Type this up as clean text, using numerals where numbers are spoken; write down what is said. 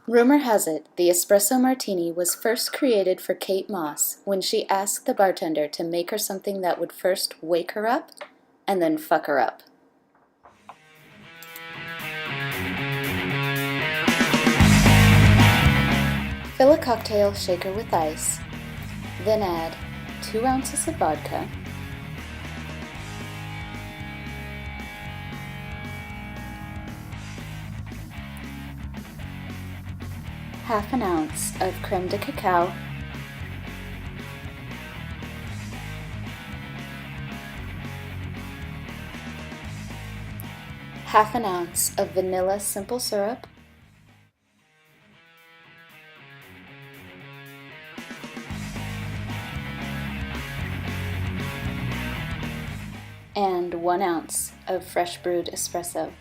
Rumor has it the Espresso Martini was first created for Kate Moss when she asked the bartender to make her something that would first wake her up and then fuck her up. Fill a cocktail shaker with ice, then add 2 ounces of vodka, half an ounce of creme de cacao, half an ounce of vanilla simple syrup, and 1 ounce of fresh brewed espresso.